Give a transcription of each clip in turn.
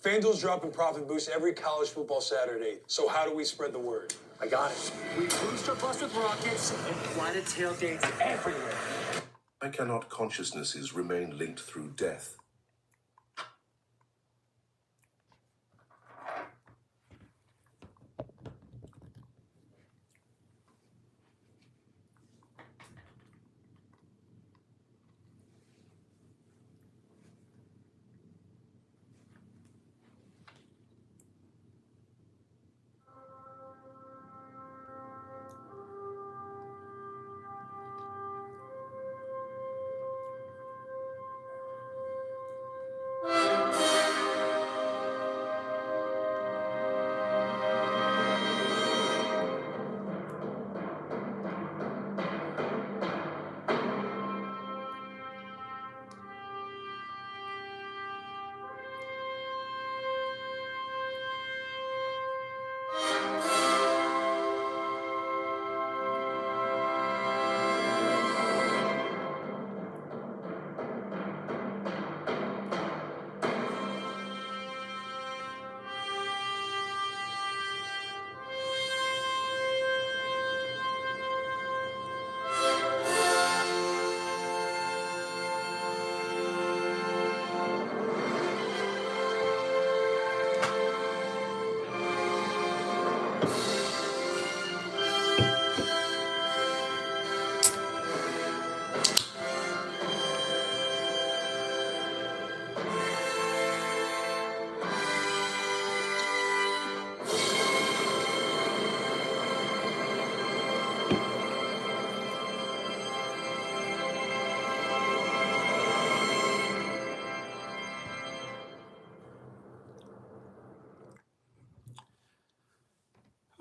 FanDuel's dropping profit boosts every college football Saturday. So how do we spread the word? I got it. We boost our bus with rockets and planet tailgates everywhere. Why cannot consciousnesses remain linked through death?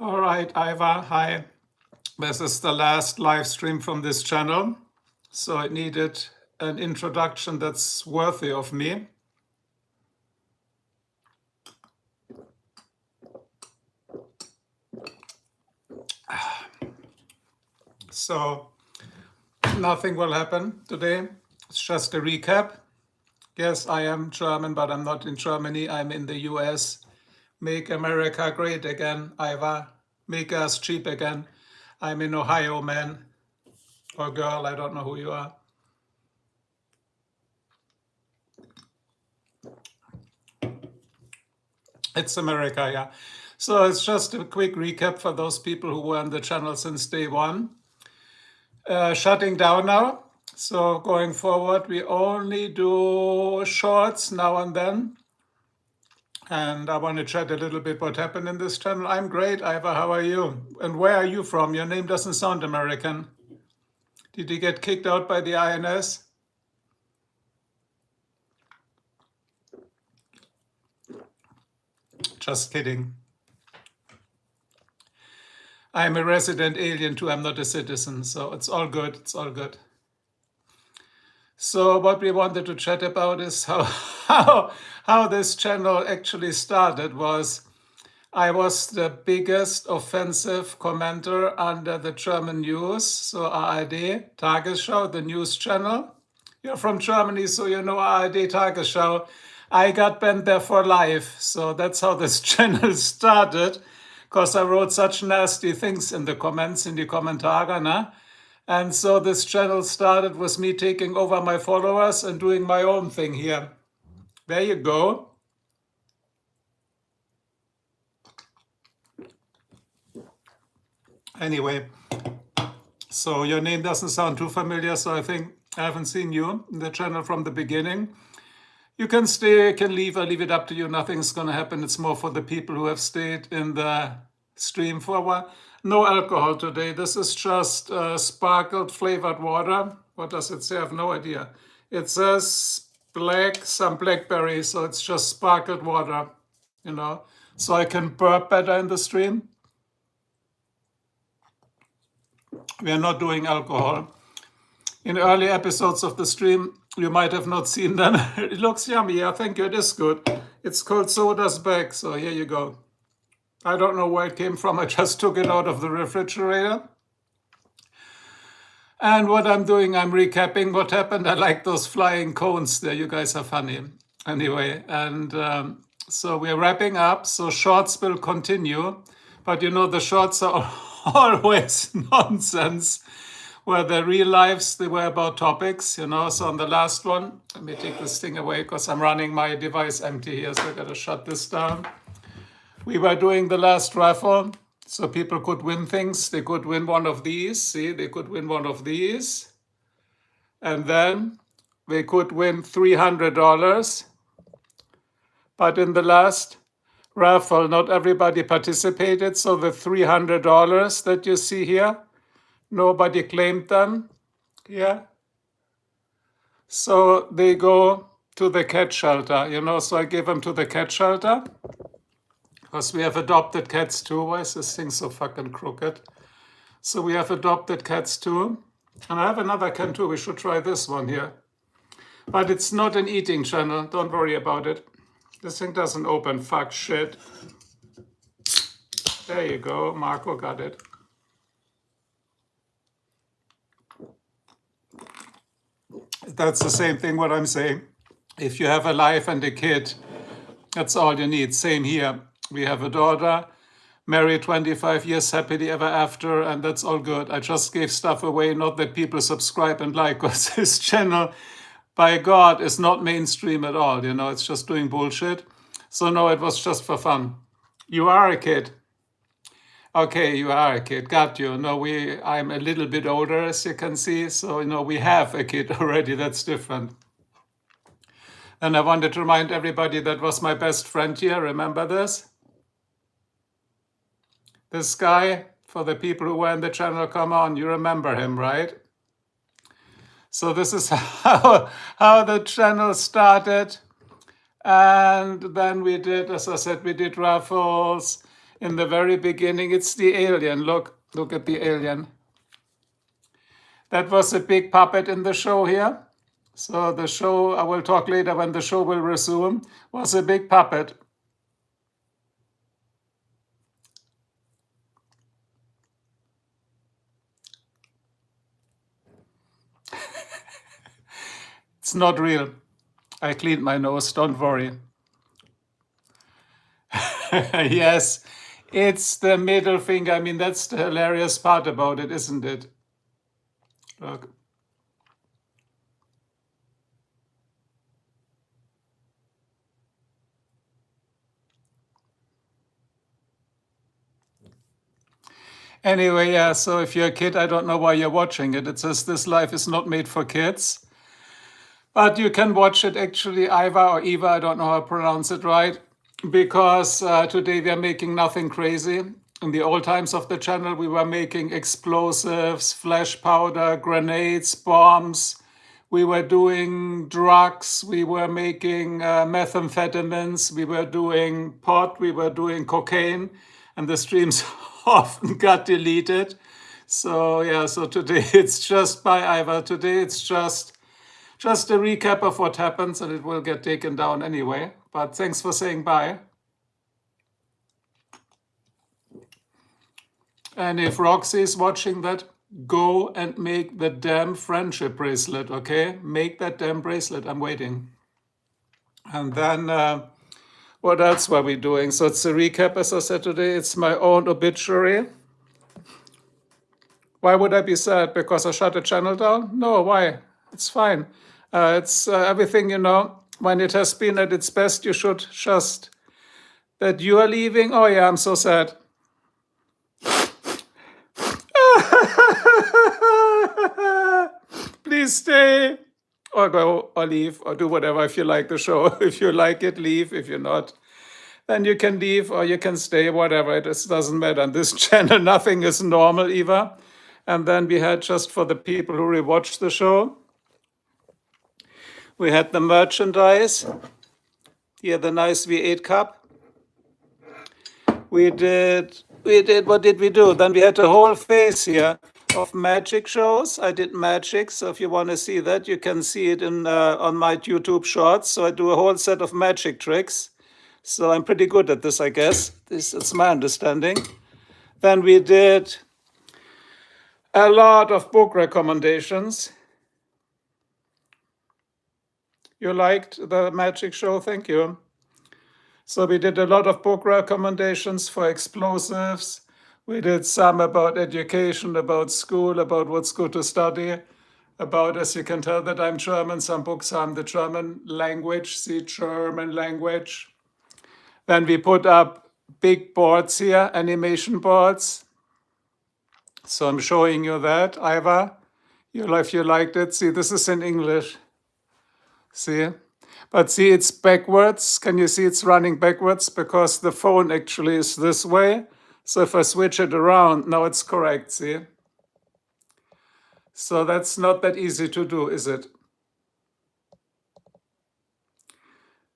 All right, Iva, hi. This is the last live stream from this channel, so it needed an introduction that's worthy of me. So nothing will happen today. It's just a recap. Yes, I am German, but I'm not in Germany. I'm in the US. Make America great again, Iva. Make us cheap again. I'm in Ohio, man. Or girl, I don't know who you are. It's America, yeah. So it's just a quick recap for those people who were on the channel since day one. Shutting down now. So going forward, we only do shorts now and then. And I want to chat a little bit what happened in this channel. I'm great, Iva, how are you? And where are you from? Your name doesn't sound American. Did you get kicked out by the INS? Just kidding. I'm a resident alien too, I'm not a citizen, so it's all good, it's all good. So what we wanted to chat about is how this channel actually started was I was the biggest offensive commenter under the German news, so ARD, Tagesschau, the news channel. You're from Germany, so you know ARD, Tagesschau. I got banned there for life, so that's how this channel started, because I wrote such nasty things in the comments, in the Kommentare, nah? And so this channel started with me taking over my followers and doing my own thing here. There you go. Anyway, so your name doesn't sound too familiar, so I think I haven't seen you in the channel from the beginning. You can stay, you can leave, I leave it up to you. Nothing's gonna happen. It's more for the people who have stayed in the stream for a while. No alcohol today. This is just sparkled flavored water. What does it say? I have no idea. It says some blackberry, so it's just sparkled water, you know, so I can burp better in the stream. We are not doing alcohol. In early episodes of the stream, you might have not seen them. It looks yummy. Yeah, thank you. It is good. It's called Soda's Back, so here you go. I don't know where it came from. I just took it out of the refrigerator. And what I'm doing, I'm recapping what happened. I like those flying cones there. You guys are funny. Anyway, and So we're wrapping up. So shorts will continue. But you know, the shorts are always nonsense. Where the real lives, they were about topics, you know. So on the last one, let me take this thing away because I'm running my device empty here. So I gotta shut this down. We were doing the last raffle. So people could win things. They could win one of these. See, they could win one of these. And then they could win $300. But in the last raffle, not everybody participated. So the $300 that you see here, nobody claimed them. Yeah. So they go to the cat shelter, you know. So I gave them to the cat shelter. Because we have adopted cats too. Why is this thing so fucking crooked? So we have adopted cats too. And I have another cat too. We should try this one here. But it's not an eating channel. Don't worry about it. This thing doesn't open. Fuck shit. There you go. Marco got it. That's the same thing what I'm saying. If you have a life and a kid, that's all you need. Same here. We have a daughter, married 25 years, happily ever after, and that's all good. I just gave stuff away, not that people subscribe and like, because this channel, by God, is not mainstream at all. You know, it's just doing bullshit. So no, it was just for fun. You are a kid. Okay, you are a kid. Got you. No, I'm a little bit older, as you can see. So, you know, we have a kid already. That's different. And I wanted to remind everybody that was my best friend here. Remember this? This guy, for the people who were in the channel, come on, you remember him, right? So this is how the channel started. And then we did, as I said, we did raffles. In the very beginning, it's the alien. Look at the alien. That was a big puppet in the show here. So the show, I will talk later when the show will resume, was a big puppet. It's not real. I cleaned my nose, don't worry. Yes, it's the middle finger. I mean, that's the hilarious part about it, isn't it? Look. Anyway, yeah, so if you're a kid, I don't know why you're watching it. It says this life is not made for kids. But you can watch it actually, Iva or Eva, I don't know how to pronounce it right, because today we are making nothing crazy. In the old times of the channel, we were making explosives, flash powder, grenades, bombs. We were doing drugs. We were making methamphetamines. We were doing pot. We were doing cocaine. And the streams often got deleted. So yeah, so today it's just by Iva. Today it's just a recap of what happens, and it will get taken down anyway. But thanks for saying bye. And if Roxy is watching that, go and make the damn friendship bracelet, okay? Make that damn bracelet. I'm waiting. And then what else were we doing? So it's a recap, as I said today. It's my own obituary. Why would I be sad? Because I shut the channel down? No, why? It's fine. It's everything, you know, when it has been at its best, you should just, that you are leaving. Oh yeah, I'm so sad. Please stay or go or leave or do whatever if you like the show. If you like it, leave. If you're not, then you can leave or you can stay, whatever. It doesn't matter. On this channel, nothing is normal either. And then we had, just for the people who rewatched the show, we had the merchandise. Here, the nice V8 cup. We did, what did we do? Then we had a whole phase here of magic shows. I did magic, so if you want to see that, you can see it in on my YouTube shorts. So I do a whole set of magic tricks. So I'm pretty good at this, I guess. It's my understanding. Then we did a lot of book recommendations. You liked the magic show? Thank you. So we did a lot of book recommendations for explosives. We did some about education, about school, about what's good to study, about, as you can tell that I'm German, some books on the German language, see German language. Then we put up big boards here, animation boards. So I'm showing you that, Iva. If you liked it, see, this is in English. See? But see, it's backwards. Can you see it's running backwards? Because the phone actually is this way. So if I switch it around, now it's correct, see? So that's not that easy to do, is it?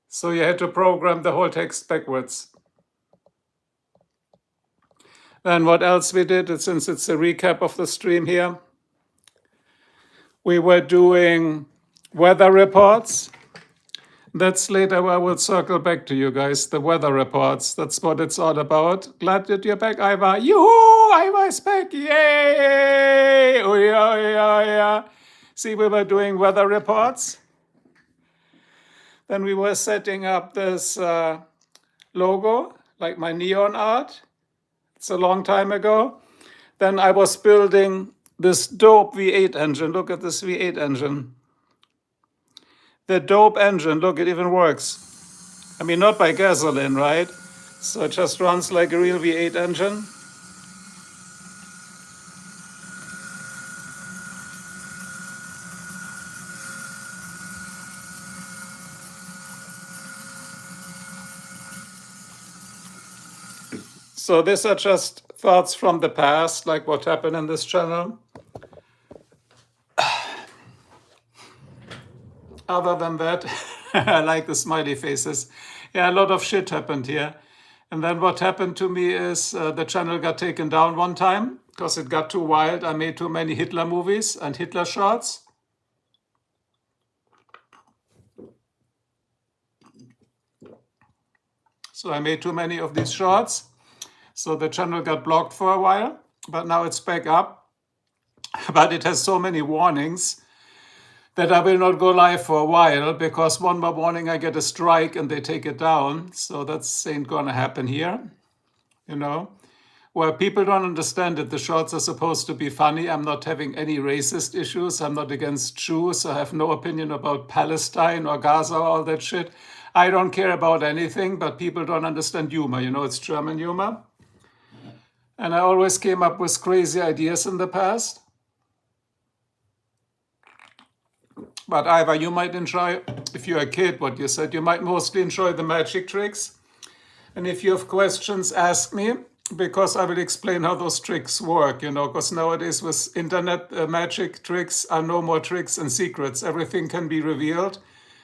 So you had to program the whole text backwards. Then what else we did, since it's a recap of the stream here, we were doing weather reports. That's later where I will circle back to you guys, the weather reports. That's what it's all about. Glad that you're back, Iva. Yoo-hoo! Iva is back. Yay! Oh, yeah, yeah, yeah. See, we were doing weather reports. Then we were setting up this logo, like my neon art. It's a long time ago. Then I was building this dope V8 engine. Look at this V8 engine. The dope engine, look, it even works. I mean, not by gasoline, right? So it just runs like a real V8 engine. So these are just thoughts from the past, like what happened in this channel. Other than that, I like the smiley faces. Yeah, a lot of shit happened here. And then what happened to me is the channel got taken down one time because it got too wild. I made too many Hitler movies and Hitler shots. So I made too many of these shots. So the channel got blocked for a while, but now it's back up. But it has so many warnings that I will not go live for a while, because one more warning I get a strike and they take it down. So that's ain't gonna happen here, you know. Where people don't understand it, the shorts are supposed to be funny. I'm not having any racist issues. I'm not against Jews. I have no opinion about Palestine or Gaza or all that shit. I don't care about anything, but people don't understand humor. You know, it's German humor. And I always came up with crazy ideas in the past. But Iva, you might enjoy, if you're a kid, what you said, you might mostly enjoy the magic tricks. And if you have questions, ask me, because I will explain how those tricks work, you know, because nowadays with internet, magic tricks are no more tricks and secrets. Everything can be revealed,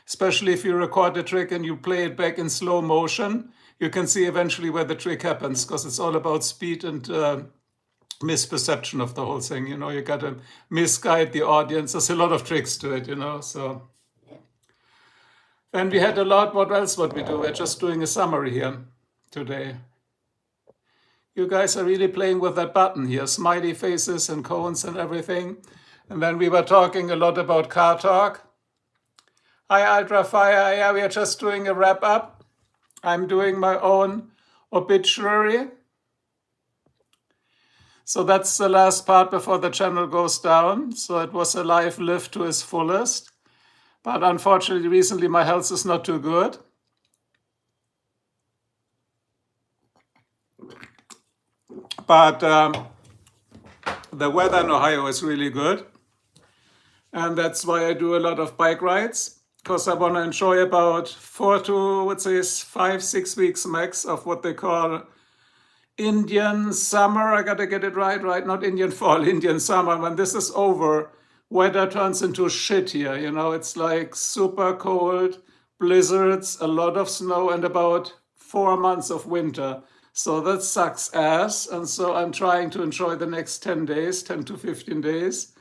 especially if you record a trick and you play it back in slow motion. You can see eventually where the trick happens, because it's all about speed and misperception of the whole thing. You know, you got to misguide the audience. There's a lot of tricks to it, you know. So then we had a lot. What else would we do? We're just doing a summary here today. You guys are really playing with that button here, smiley faces and cones and everything. And then we were talking a lot about car talk. Hi, Ultrafire. Yeah, we are just doing a wrap up. I'm doing my own obituary. So that's the last part before the channel goes down. So it was a life lived to its fullest. But unfortunately, recently my health is not too good. But the weather in Ohio is really good. And that's why I do a lot of bike rides, because I want to enjoy about 4 to, 5, 6 weeks max of what they call Indian summer. I got to get it right? Not Indian fall, Indian summer. When this is over, weather turns into shit here. You know, it's like super cold, blizzards, a lot of snow, and about 4 months of winter. So that sucks ass. And so I'm trying to enjoy the next 10 days, 10 to 15 days,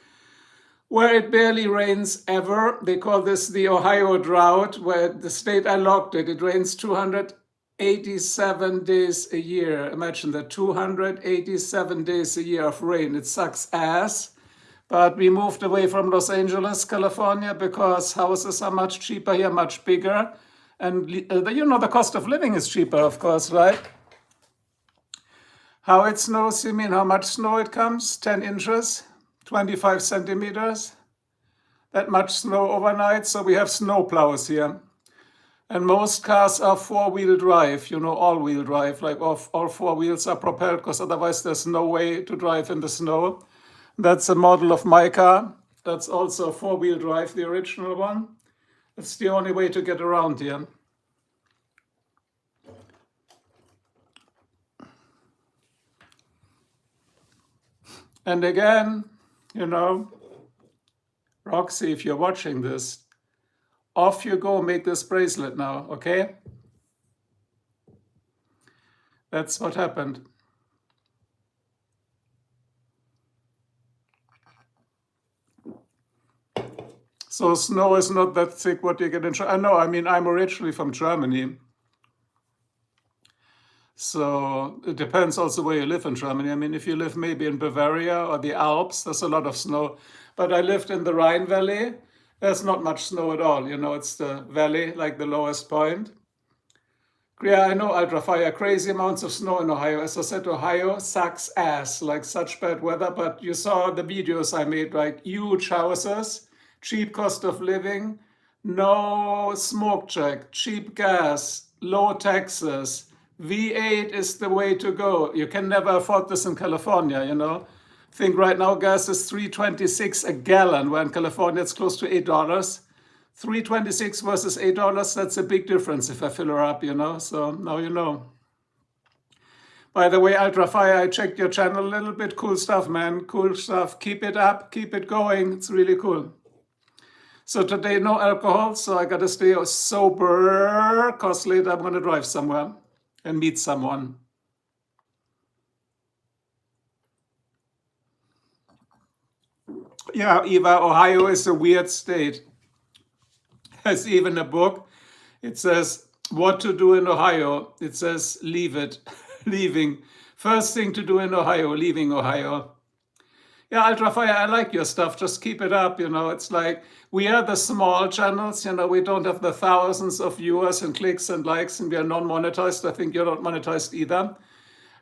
where it barely rains ever. They call this the Ohio drought, where the state I logged it, it rains 287 days a year. Imagine that, 287 days a year of rain. It sucks ass. But we moved away from Los Angeles, California, because houses are much cheaper here, much bigger. And the cost of living is cheaper, of course, right? How it snows, you mean how much snow it comes? 10 inches, 25 centimeters? That much snow overnight. So we have snow plows here. And most cars are four-wheel drive, all-wheel drive, like all four wheels are propelled, because otherwise there's no way to drive in the snow. That's a model of my car. That's also four-wheel drive, the original one. It's the only way to get around here. And again, Roxy, if you're watching this, off you go, make this bracelet now, okay? That's what happened. So snow is not that thick what you get in Germany. I know, I'm originally from Germany. So it depends also where you live in Germany. If you live maybe in Bavaria or the Alps, there's a lot of snow. But I lived in the Rhine Valley. There's not much snow at all. It's the valley, like the lowest point. Yeah, I know, Ultrafire, crazy amounts of snow in Ohio. As I said, Ohio sucks ass, like such bad weather. But you saw the videos I made, like huge houses, cheap cost of living, no smoke check, cheap gas, low taxes. V8 is the way to go. You can never afford this in California, I think right now gas is $3.26 a gallon, where in California it's close to $8. $3.26 versus $8, that's a big difference if I fill her up, so now you know. By the way, Ultrafire, I checked your channel a little bit. Cool stuff, man, cool stuff. Keep it up, keep it going, it's really cool. So today, no alcohol, so I gotta stay sober, because later I'm gonna drive somewhere and meet someone. Yeah, Eva, Ohio is a weird state. There's even a book. It says, what to do in Ohio. It says, leave it, leaving. First thing to do in Ohio, leaving Ohio. Yeah, Ultrafire, I like your stuff. Just keep it up, It's like, we are the small channels, we don't have the thousands of viewers and clicks and likes, and we are non-monetized. I think you're not monetized either.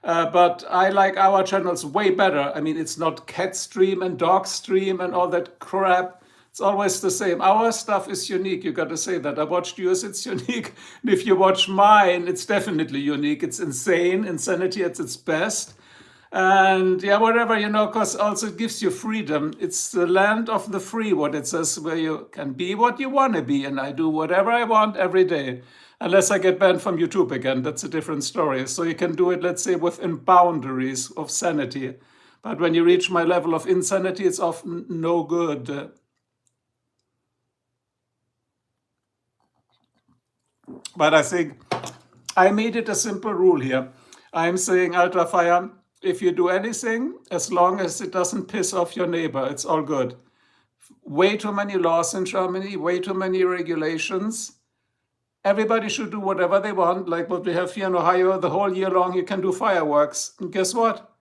But I like our channels way better. It's not cat stream and dog stream and all that crap. It's always the same. Our stuff is unique. You got to say that. I watched yours, it's unique. And if you watch mine, it's definitely unique. It's insane. Insanity at its best. And yeah, whatever, because also it gives you freedom. It's the land of the free, what it says, where you can be what you want to be. And I do whatever I want every day. Unless I get banned from YouTube again, that's a different story. So you can do it, let's say, within boundaries of sanity. But when you reach my level of insanity, it's often no good. But I think I made it a simple rule here. I'm saying, Ultrafire, if you do anything, as long as it doesn't piss off your neighbor, it's all good. Way too many laws in Germany, way too many regulations. Everybody should do whatever they want, like what we have here in Ohio. The whole year long, you can do fireworks. And guess what?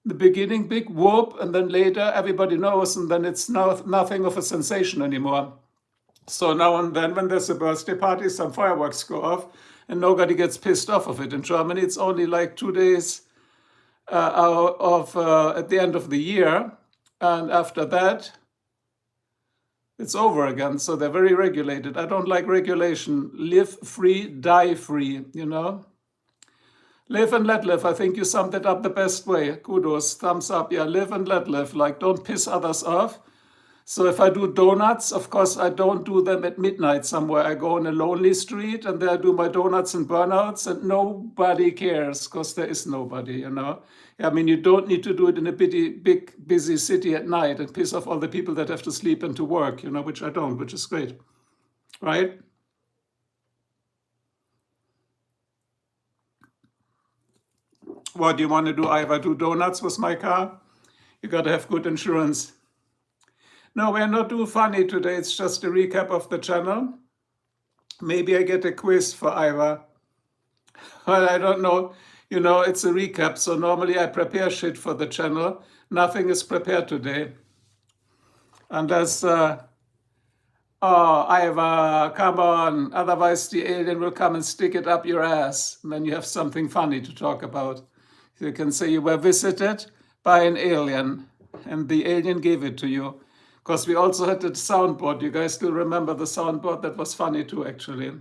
In the beginning, big whoop, and then later, everybody knows, and then it's nothing of a sensation anymore. So now and then, when there's a birthday party, some fireworks go off, and nobody gets pissed off of it. In Germany, it's only like 2 days at the end of the year, and after that, it's over again. So they're very regulated. I don't like regulation. Live free, die free, Live and let live. I think you summed it up the best way. Kudos, thumbs up. Yeah, live and let live. Like, don't piss others off. So if I do donuts, of course, I don't do them at midnight somewhere. I go on a lonely street and there I do my donuts and burnouts, and nobody cares, because there is nobody, you don't need to do it in a big, busy city at night and piss off all the people that have to sleep and to work, which I don't, which is great, right? What do you want to do? I do donuts with my car? You got to have good insurance. No, we're not too funny today. It's just a recap of the channel. Maybe I get a quiz for Iva. Well, I don't know. It's a recap. So normally I prepare shit for the channel. Nothing is prepared today. Unless Oh, Iva, come on. Otherwise, the alien will come and stick it up your ass. And then you have something funny to talk about. You can say you were visited by an alien and the alien gave it to you. Because we also had the soundboard. You guys still remember the soundboard? That was funny too, actually.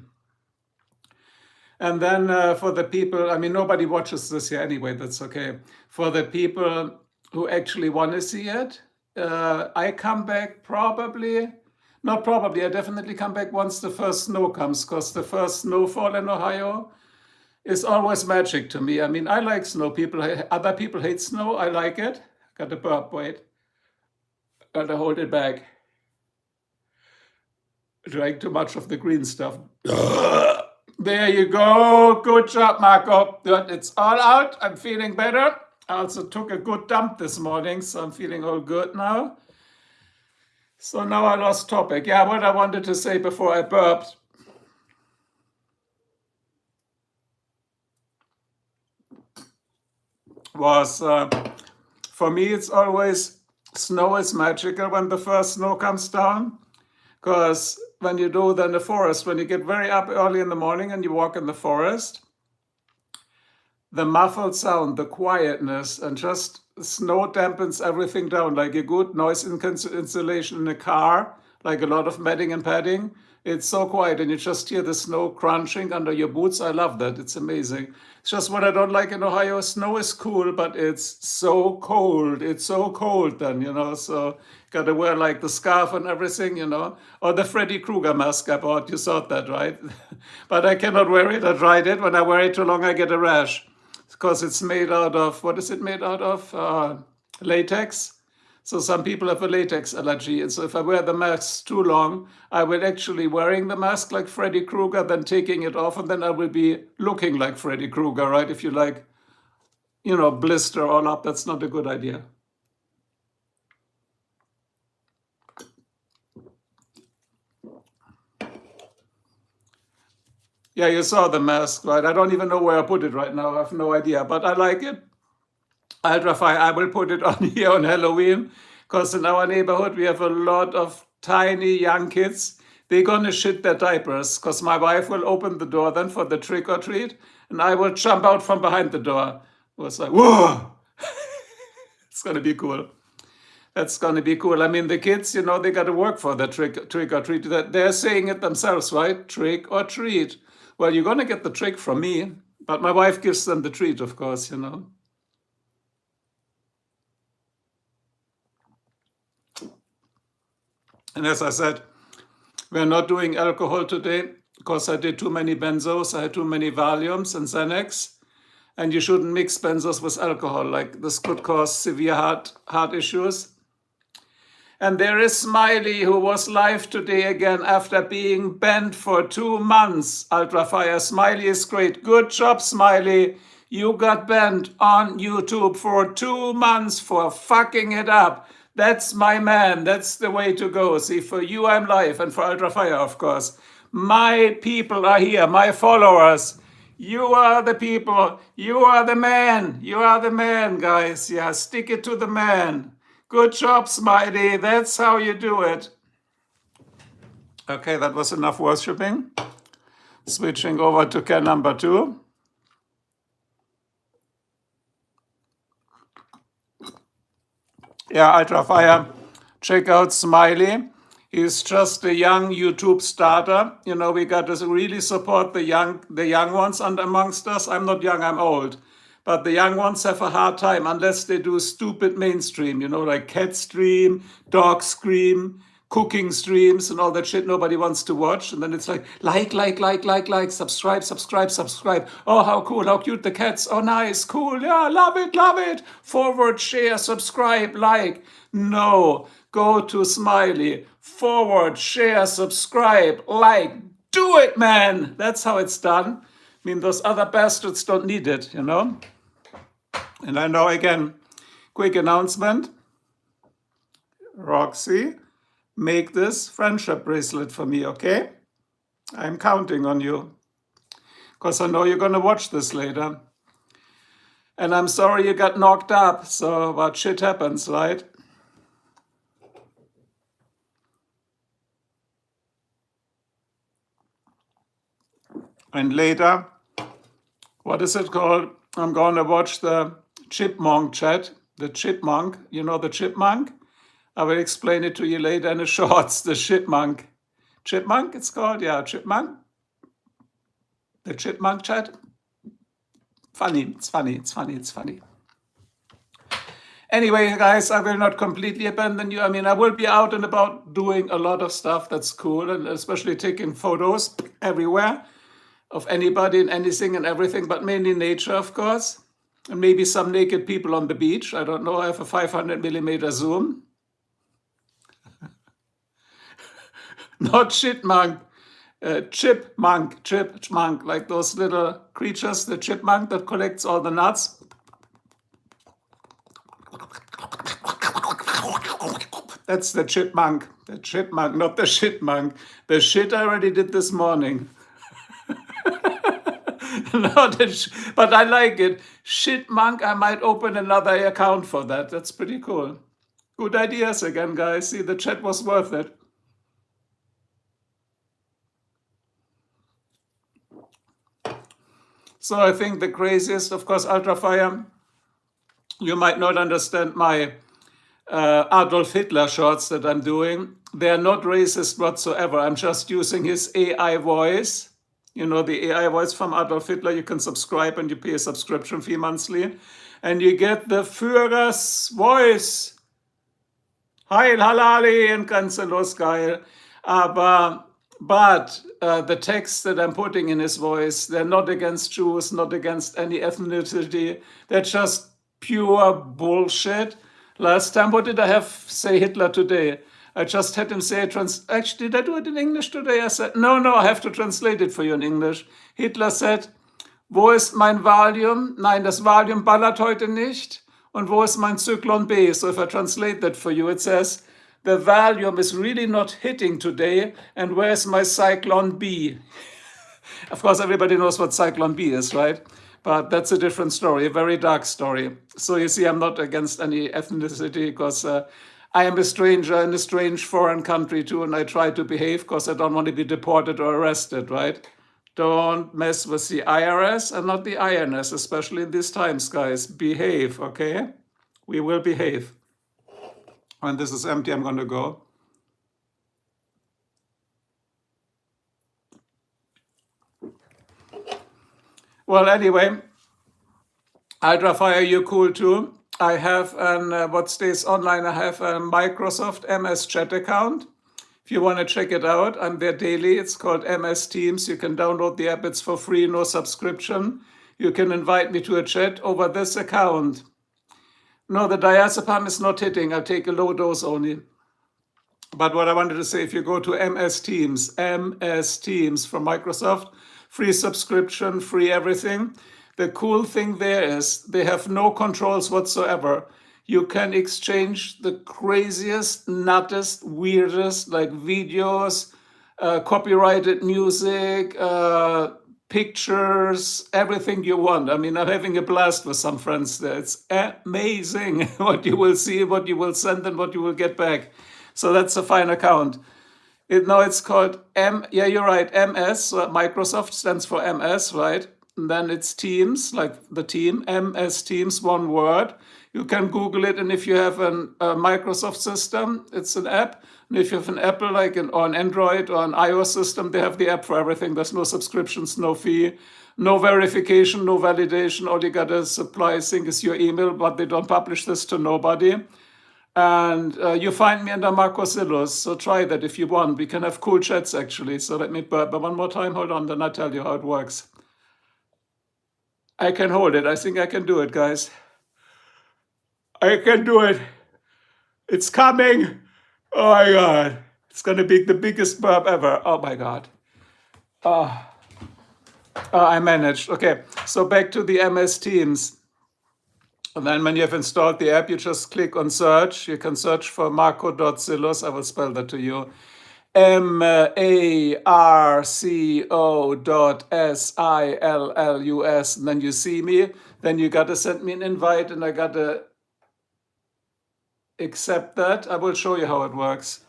And then for the people, I mean, nobody watches this here anyway, that's okay. For the people who actually want to see it, I come back probably, not probably, I definitely come back once the first snow comes, because the first snowfall in Ohio is always magic to me. I mean, I like snow. Other people hate snow. I like it. Got to burp, wait. Got to hold it back. Drank too much of the green stuff. There you go. Good job, Marco. It's all out. I'm feeling better. I also took a good dump this morning, so I'm feeling all good now. So now I lost topic. Yeah, what I wanted to say before I burped was, for me, it's always snow is magical when the first snow comes down. Because when you do then the forest, when you get very up early in the morning and you walk in the forest, the muffled sound, the quietness, and just snow dampens everything down, like a good noise insulation in a car, like a lot of matting and padding. It's so quiet and you just hear the snow crunching under your boots. I love that. It's amazing. It's just what I don't like in Ohio. Snow is cool, but it's so cold. It's so cold then, so got to wear like the scarf and everything, or the Freddy Krueger mask I bought. You saw that, right? But I cannot wear it. I tried it. When I wear it too long, I get a rash because it's made out of, what is it made out of? Latex. So some people have a latex allergy. And so if I wear the mask too long, I will actually wearing the mask like Freddy Krueger, then taking it off, and then I will be looking like Freddy Krueger, right? If you like, blister all up, that's not a good idea. Yeah, you saw the mask, right? I don't even know where I put it right now. I have no idea, but I like it. Ultrafire, I will put it on here on Halloween, because in our neighborhood we have a lot of tiny young kids. They're gonna shit their diapers, because my wife will open the door then for the trick or treat, and I will jump out from behind the door. It was like, whoa! It's gonna be cool. That's gonna be cool. I mean, the kids, they got to work for the trick or treat. They're saying it themselves, right? Trick or treat. Well, you're gonna get the trick from me, but my wife gives them the treat, of course, And as I said, we're not doing alcohol today because I did too many benzos, I had too many Valiums and Xanax, and you shouldn't mix benzos with alcohol, like this could cause severe heart issues. And there is Smiley, who was live today again after being banned for 2 months. Ultrafire, Smiley is great. Good job, Smiley. You got banned on YouTube for 2 months for fucking it up. That's my man. That's the way to go. See, for you, I'm live, and for Ultrafire, of course. My people are here, my followers. You are the people. You are the man. You are the man, guys. Yeah, stick it to the man. Good job, Smiley. That's how you do it. Okay, that was enough worshipping. Switching over to can number 2. Yeah, Ultrafire, check out Smiley. He's just a young YouTube starter. We got to really support the young ones and amongst us. I'm not young, I'm old. But the young ones have a hard time unless they do stupid mainstream, like cat stream, dog stream, cooking streams, and all that shit nobody wants to watch. And then it's like, subscribe. Oh, how cool, how cute the cats. Oh, nice, cool, yeah, love it. Forward, share, subscribe, like. No, go to Smiley. Forward, share, subscribe, like. Do it, man. That's how it's done. I mean, those other bastards don't need it, And I know, again, quick announcement. Roxy, make this friendship bracelet for me, okay? I'm counting on you. Because I know you're going to watch this later. And I'm sorry you got knocked up, so what shit happens, right? And later, what is it called? I'm going to watch the Chipmunk chat. The Chipmunk, you know the Chipmunk? I will explain it to you later in the shorts. The Chipmunk. Chipmunk, it's called? Yeah, Chipmunk. The Chipmunk chat. Funny, it's funny, it's funny, it's funny. Anyway, guys, I will not completely abandon you. I mean, I will be out and about doing a lot of stuff that's cool, and especially taking photos everywhere of anybody and anything and everything, but mainly nature, of course. And maybe some naked people on the beach. I don't know. I have a 500mm zoom. Not chipmunk, chipmunk, like those little creatures, the chipmunk that collects all the nuts. That's the chipmunk, not the shitmunk. The shit I already did this morning. But I like it. Shitmunk, I might open another account for that. That's pretty cool. Good ideas again, guys. See, the chat was worth it. So I think the craziest, of course, Ultrafire. You might not understand my Adolf Hitler shorts that I'm doing. They're not racist whatsoever. I'm just using his AI voice. You know, the AI voice from Adolf Hitler. You can subscribe and you pay a subscription fee monthly. And you get the Führer's voice. Heil Halali and Kanzlerlos geil. But the texts that I'm putting in his voice, they're not against Jews, not against any ethnicity. They're just pure bullshit. Last time, what did I have say Hitler today? I just had him say, actually, did I do it in English today? I said, no, I have to translate it for you in English. Hitler said, wo ist mein Valium? Nein, das Valium ballert heute nicht. Und wo ist mein Zyklon B? So if I translate that for you, it says, the Valium is really not hitting today, and where's my Cyclone B? Of course, everybody knows what Cyclone B is, right? But that's a different story, a very dark story. So you see, I'm not against any ethnicity because I am a stranger in a strange foreign country too, and I try to behave because I don't want to be deported or arrested, right? Don't mess with the IRS and not the INS, especially in these times, guys. Behave, okay? We will behave. When this is empty, I'm going to go. Well, anyway, Ultrafire, you're cool too. I have what stays online, I have a Microsoft MS Chat account. If you want to check it out, I'm there daily. It's called MS Teams. You can download the app. It's for free, no subscription. You can invite me to a chat over this account. No, the diazepam is not hitting. I'll take a low dose only. But what I wanted to say, if you go to MS Teams from Microsoft, free subscription, free everything. The cool thing there is they have no controls whatsoever. You can exchange the craziest, nuttest, weirdest, like videos, copyrighted music, pictures, everything you want. I mean, I'm having a blast with some friends there. It's amazing what you will see, what you will send, and what you will get back. So that's a fine account. It's called yeah, you're right, MS. So Microsoft stands for MS, right? And then it's Teams, like the team, MS Teams, one word. You can Google it, and if you have a Microsoft system, it's an app. And if you have an Apple, or an Android or an iOS system, they have the app for everything. There's no subscriptions, no fee, no verification, no validation. All you gotta supply, I think, is your email, but they don't publish this to nobody. And you find me under Marcosillos, so try that if you want. We can have cool chats, actually. So let me burp one more time. Hold on, then I'll tell you how it works. I can hold it. I think I can do it, guys. I can do it. It's coming. Oh my God. It's going to be the biggest burp ever. Oh my God. I managed. Okay, so back to the MS Teams. And then when you have installed the app, you just click on search. You can search for Marco.Sillos. I will spell that to you. MARCO.SILLUS. And then you see me. Then you got to send me an invite, and I got to accept that. I will show you how it works.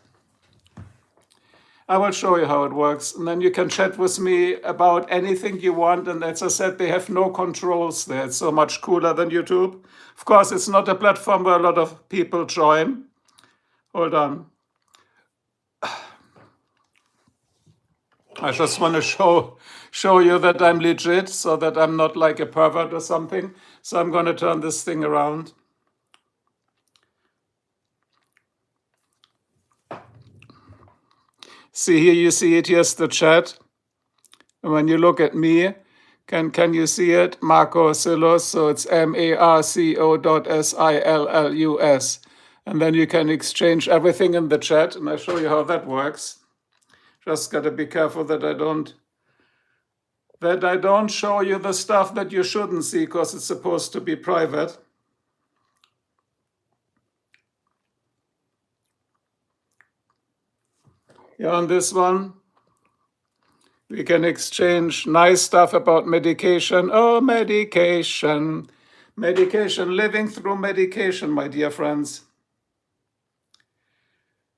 I will show you how it works. And then you can chat with me about anything you want. And as I said, they have no controls there. It's so much cooler than YouTube. Of course, it's not a platform where a lot of people join. Hold on. I just want to show you that I'm legit, so that I'm not like a pervert or something. So I'm going to turn this thing around. See here, you see it, here's the chat. And when you look at me, can you see it? Marco Silus, so it's MARCO.SILLUS. And then you can exchange everything in the chat, and I show you how that works. Just gotta be careful that I don't show you the stuff that you shouldn't see, because it's supposed to be private. Yeah, on this one, we can exchange nice stuff about medication. Oh, medication. Medication, living through medication, my dear friends.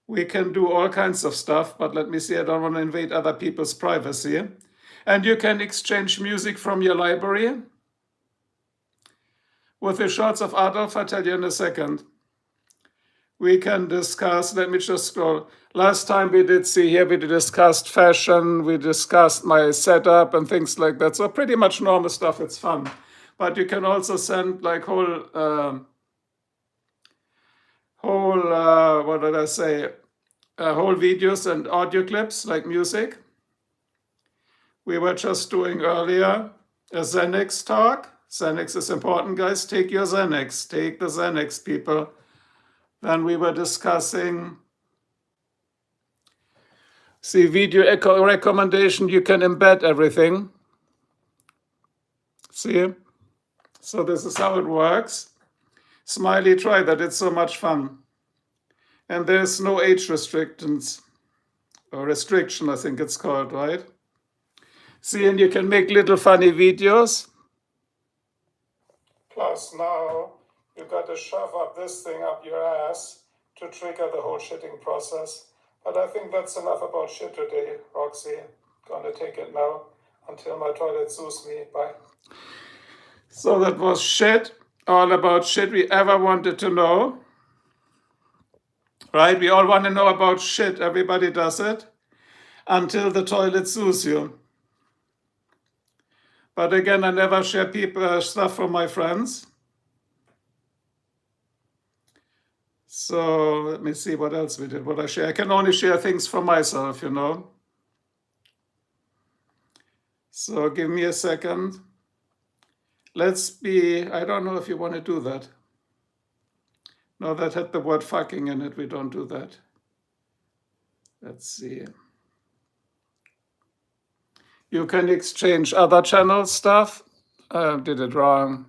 We can do all kinds of stuff, but let me see, I don't want to invade other people's privacy. And you can exchange music from your library with the shorts of Adolf. I'll tell you in a second. We can discuss, let me just scroll. Last time we discussed fashion, we discussed my setup and things like that. So pretty much normal stuff, it's fun. But you can also send like whole videos and audio clips like music. We were just doing earlier a Xanax talk. Xanax is important, guys. Take your Xanax. Take the Xanax, people. Then we were discussing, see, video recommendation, you can embed everything. See? So this is how it works. Smiley, try that, it's so much fun. And there's no age restrictions, or restriction, I think it's called, right? See, and you can make little funny videos. Plus now, you got to shove up this thing up your ass to trigger the whole shitting process. But I think that's enough about shit today, Roxy. Gonna take it now until my toilet sues me. Bye. So that was shit, all about shit we ever wanted to know. Right? We all want to know about shit. Everybody does it until the toilet sues you. But again, I never share stuff from my friends. So let me see what else we did, what I share. I can only share things from myself, you know. So give me a second. Let's be, I don't know if you want to do that. No, that had the word fucking in it. We don't do that. Let's see. You can exchange other channel stuff. I did it wrong.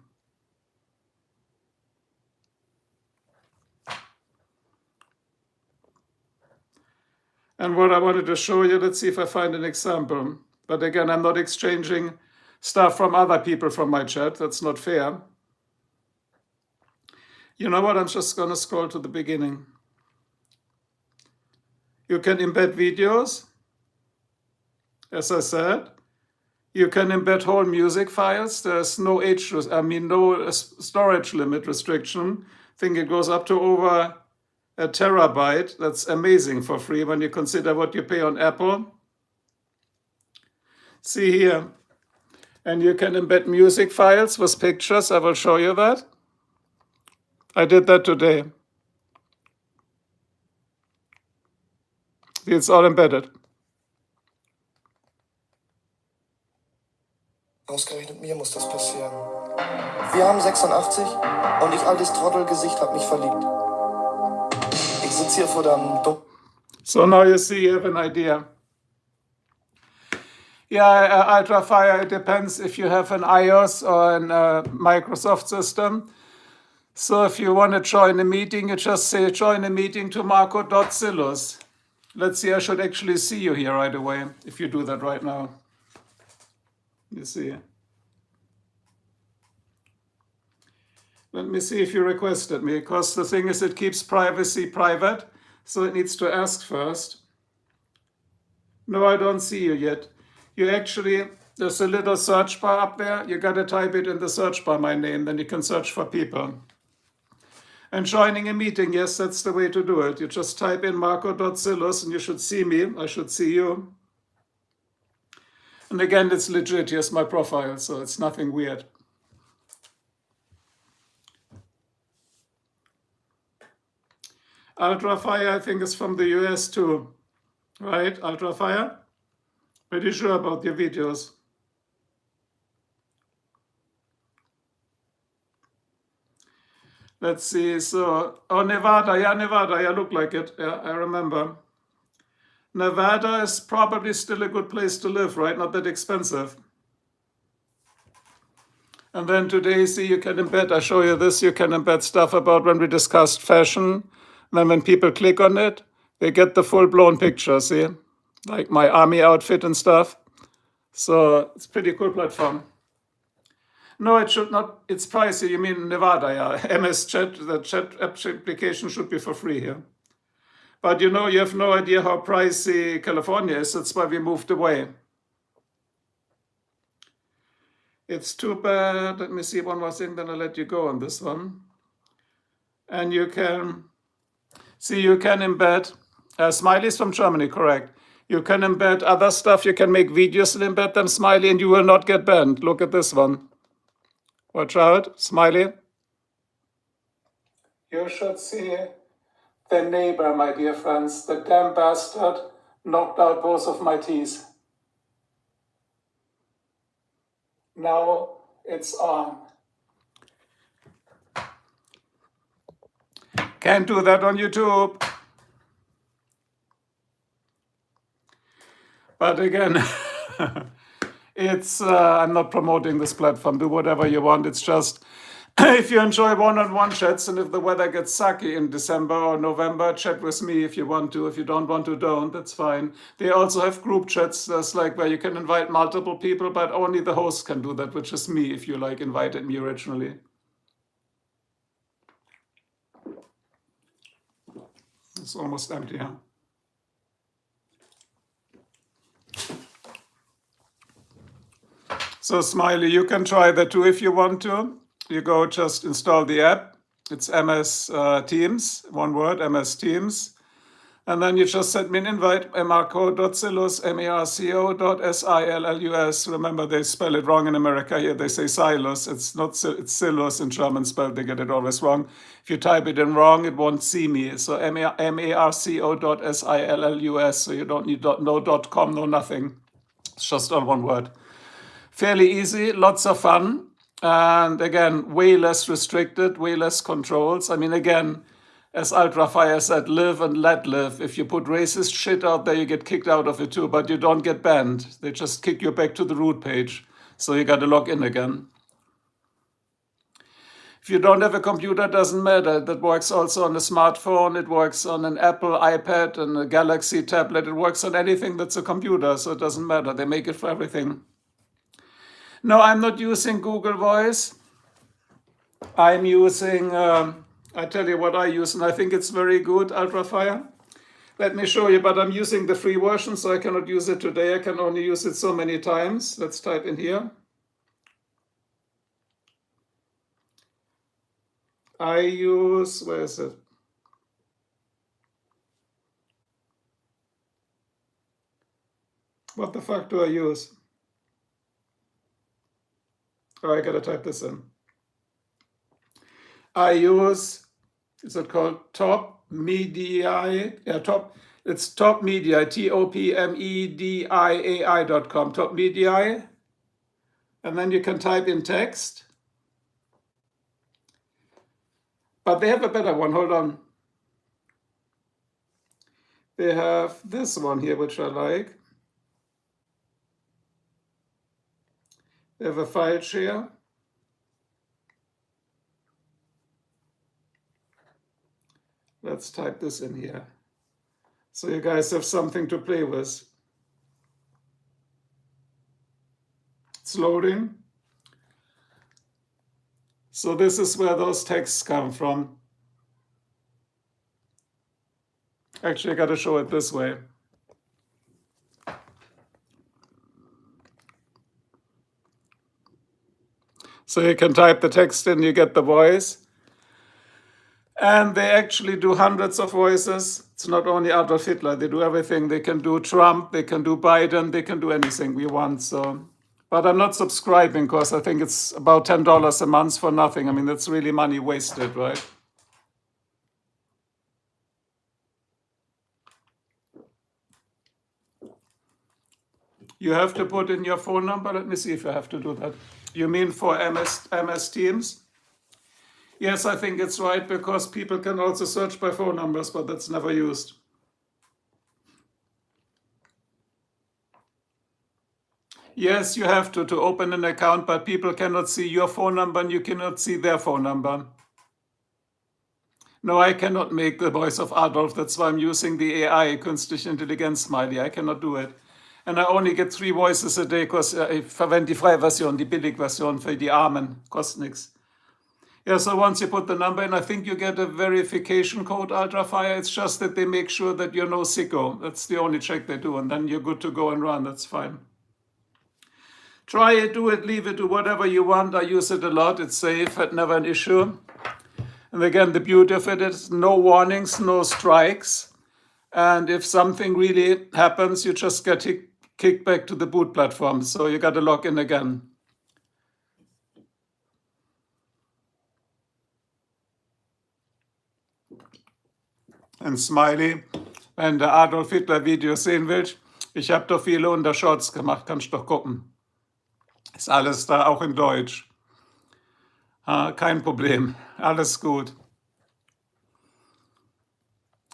And what I wanted to show you, let's see if I find an example. But again, I'm not exchanging stuff from other people from my chat. That's not fair. You know what? I'm just going to scroll to the beginning. You can embed videos, as I said. You can embed whole music files. There's no no storage limit restriction. I think it goes up to over a terabyte. That's amazing for free when you consider what you pay on Apple. See here. And you can embed music files with pictures. I will show you that. I did that today. It's all embedded. Ausgerechnet mir muss das passieren. Wir haben 86 und ich altes Trottelgesicht hab mich verliebt. Ich sitze hier vor dem So now you see, you have an idea. Yeah, Ultrafire, it depends if you have an iOS or a Microsoft system. So if you want to join a meeting, you just say join a meeting to marco.silus. Let's see, I should actually see you here right away if you do that right now. You see. Let me see if you requested me, because the thing is it keeps privacy private, so it needs to ask first. No, I don't see you yet. You actually, there's a little search bar up there. You gotta type it in the search bar, my name, then you can search for people. And joining a meeting, yes, that's the way to do it. You just type in Marco.Zillus and you should see me. I should see you. And again, it's legit. Here's my profile, so it's nothing weird. Ultrafire, I think, is from the US too, right? Ultrafire? Pretty sure about your videos. Let's see, so, oh, Nevada, yeah, look like it. Yeah, I remember. Nevada is probably still a good place to live, right? Not that expensive. And then today, see, you can embed, I show you this, you can embed stuff about when we discussed fashion. And then when people click on it, they get the full-blown picture, see? Like my army outfit and stuff. So it's a pretty cool platform. No, it should not, it's pricey. You mean Nevada, yeah. MS Chat, the chat application should be for free here. But you know, you have no idea how pricey California is. That's why we moved away. It's too bad. Let me see one more thing, then I'll let you go on this one. And you can, see, you can embed, Smiley's from Germany, correct. You can embed other stuff. You can make videos and embed them, Smiley, and you will not get banned. Look at this one. Watch out, Smiley. You should see the neighbor, my dear friends. The damn bastard knocked out both of my teeth. Now it's on. Can't do that on YouTube. But again, it's I'm not promoting this platform. Do whatever you want. It's just if you enjoy one-on-one chats, and if the weather gets sucky in December or November, chat with me if you want to. If you don't want to, don't. That's fine. They also have group chats. There's like where you can invite multiple people, but only the host can do that, which is me if you like invited me originally. It's almost empty, huh? So Smiley, you can try that too if you want to. You go just install the app. It's MS Teams, one word, MS Teams. And then you just send me an invite, marco.zillus, marco.zillus. Remember, they spell it wrong in America. Here they say Silus. It's not, it's Zillus in German spelled. They get it always wrong. If you type it in wrong, it won't see me. So marco.zillus. So you don't need no .com, no nothing. It's just all one word. Fairly easy, lots of fun. And again, way less restricted, way less controls. I mean, again, as Ultrafire said, live and let live. If you put racist shit out there, you get kicked out of it too, but you don't get banned. They just kick you back to the root page. So you got to log in again. If you don't have a computer, it doesn't matter. That works also on a smartphone. It works on an Apple iPad and a Galaxy tablet. It works on anything that's a computer, so it doesn't matter. They make it for everything. No, I'm not using Google Voice. I'm using, I tell you what I use, and I think it's very good, Ultrafire. Let me show you, but I'm using the free version, so I cannot use it today. I can only use it so many times. Let's type in here. I use, where is it? What the fuck do I use? Oh, I gotta type this in. I use, is it called Top Media? Yeah, it's Top Media, TOPMEDIAI.com, Top Media. And then you can type in text. But they have a better one, hold on. They have this one here, which I like. They have a file share. Let's type this in here. So you guys have something to play with. It's loading. So this is where those texts come from. Actually, I got to show it this way. So you can type the text in, you get the voice. And they actually do hundreds of voices. It's not only Adolf Hitler, they do everything. They can do Trump, they can do Biden, they can do anything we want. So, but I'm not subscribing because I think it's about $10 a month for nothing. I mean, that's really money wasted, right? You have to put in your phone number. Let me see if I have to do that. You mean for MS Teams? Yes, I think it's right because people can also search by phone numbers, but that's never used. Yes, you have to open an account, but people cannot see your phone number and you cannot see their phone number. No, I cannot make the voice of Adolf. That's why I'm using the AI, Künstliche Intelligenz Smiley. I cannot do it. And I only get 3 voices a day because ich verwende die freie Version, die Billigversion für die Armen. Kostet nichts. Yeah, so once you put the number in, I think you get a verification code, Ultrafire. It's just that they make sure that you're no sicko. That's the only check they do. And then you're good to go and run. That's fine. Try it, do it, leave it, do whatever you want. I use it a lot. It's safe, had never an issue. And again, the beauty of it is no warnings, no strikes. And if something really happens, you just get kicked back to the boot platform. So you got to log in again. Und Smiley, wenn der Adolf Hitler Videos sehen willst, ich habe doch viele unter Shorts gemacht, kannst doch gucken. Ist alles da, auch in Deutsch. Kein Problem, alles gut.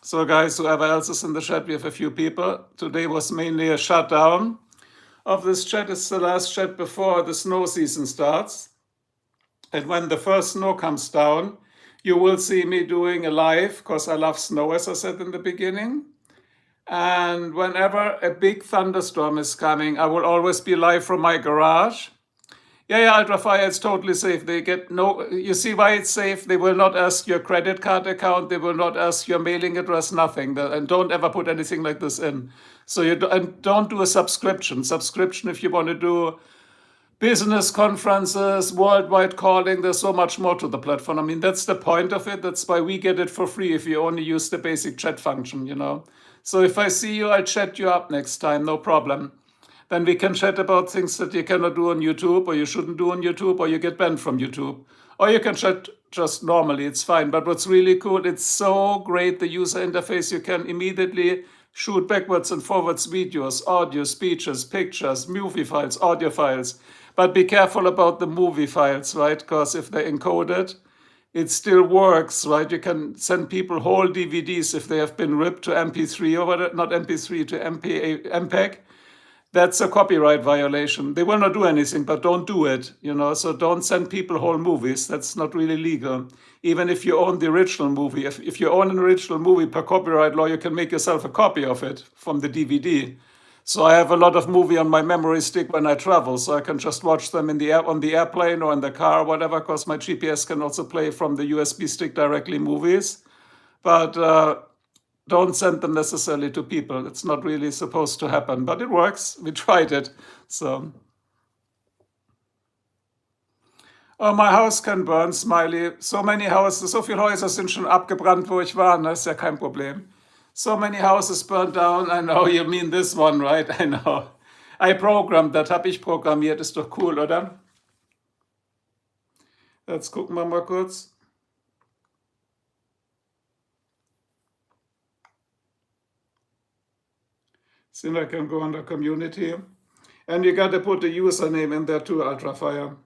So guys, whoever else is in the chat, we have a few people. Today was mainly a shutdown of this chat. It's the last chat before the snow season starts. And when the first snow comes down, you will see me doing a live, because I love snow, as I said in the beginning. And whenever a big thunderstorm is coming, I will always be live from my garage. Yeah, Ultrafire, it's totally safe. They get no, you see why it's safe? They will not ask your credit card account. They will not ask your mailing address, nothing. And don't ever put anything like this in. So don't do a subscription. Subscription, if you want to do business conferences, worldwide calling, there's so much more to the platform. I mean, that's the point of it. That's why we get it for free if you only use the basic chat function, you know. So if I see you, I'll chat you up next time, no problem. Then we can chat about things that you cannot do on YouTube, or you shouldn't do on YouTube, or you get banned from YouTube. Or you can chat just normally, it's fine. But what's really cool, it's so great, the user interface. You can immediately shoot backwards and forwards videos, audio, speeches, pictures, movie files, audio files. But be careful about the movie files, right? Because if they're encoded, it still works, right? You can send people whole DVDs if they have been ripped to MP3 or whatever, not MP3, to MPEG. That's a copyright violation. They will not do anything, but don't do it, you know? So don't send people whole movies. That's not really legal. Even if you own the original movie. If you own an original movie, per copyright law, you can make yourself a copy of it from the DVD. So I have a lot of movie on my memory stick when I travel, so I can just watch them on the airplane or in the car or whatever, because my GPS can also play from the USB stick directly movies. But don't send them necessarily to people. It's not really supposed to happen, but it works. We tried it. So, oh, my house can burn, Smiley. So many houses, so viele Häuser sind schon abgebrannt, wo ich war. Das ist ja kein Problem. So many houses burned down. I know, you mean this one, right? I know. I programmed that, habe ich programmiert. Ist doch cool, oder? Jetzt gucken wir mal kurz. See if I can go under community. And you got to put the username in there too, Ultrafire.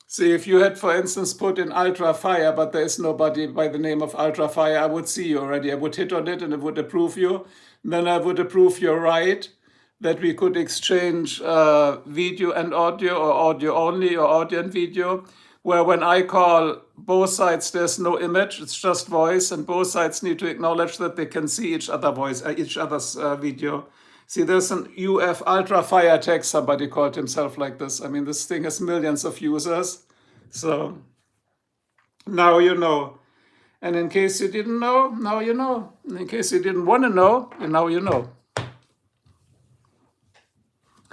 See, if you had, for instance, put in Ultrafire, but there is nobody by the name of Ultrafire, I would see you already. I would hit on it and it would approve you. And then I would approve your right that we could exchange video and audio, or audio only, or audio and video, where when I call both sides, there's no image, it's just voice, and both sides need to acknowledge that they can see each other's video. See, there's an UF Ultrafire tag, somebody called himself like this. I mean, this thing has millions of users. So now you know. And in case you didn't know, now you know. And in case you didn't want to know, now you know.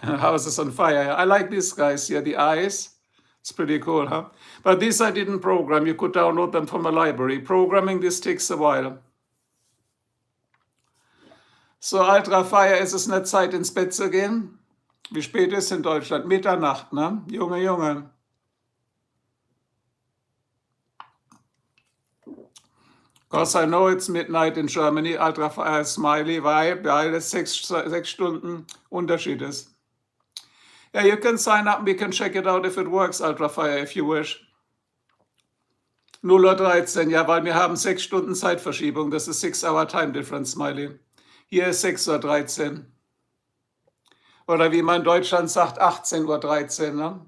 House is on fire. I like these guys here, the eyes. It's pretty cool, huh? But these I didn't program. You could download them from a library. Programming this takes a while. So, Ultra Fire, ist es nicht Zeit ins Bett zu gehen? Wie spät ist in Deutschland? Mitternacht, ne? Junge, Junge. Because I know it's midnight in Germany, Ultra Fire Smiley, weil es 6 Stunden Unterschied ist. Yeah, you can sign up and we can check it out if it works, Ultra Fire, if you wish. 0:13 Uhr, ja, weil wir haben 6 Stunden Zeitverschiebung. Das ist 6-hour Time Difference, Smiley. Hier ist 6:13 Uhr. Oder wie man in Deutschland sagt, 18:13 Uhr, ne?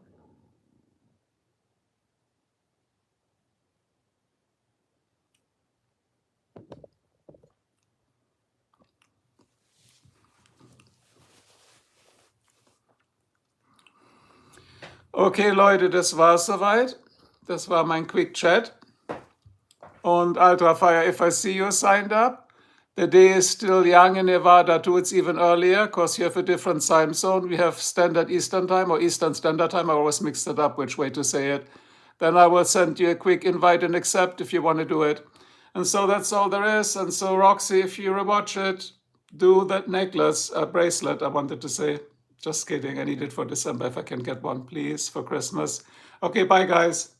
Okay, Leute, das war's soweit. Das war mein Quick Chat. Und Ultra Fire, if I see you signed up, the day is still young in Nevada too. It's even earlier because you have a different time zone. We have Standard Eastern Time or Eastern Standard Time. I always mix it up which way to say it. Then I will send you a quick invite and accept if you want to do it. And so that's all there is. And so Roxy, if you rewatch it, do that necklace, bracelet, I wanted to say. Just kidding. I need it for December if I can get one, please, for Christmas. Okay, bye, guys.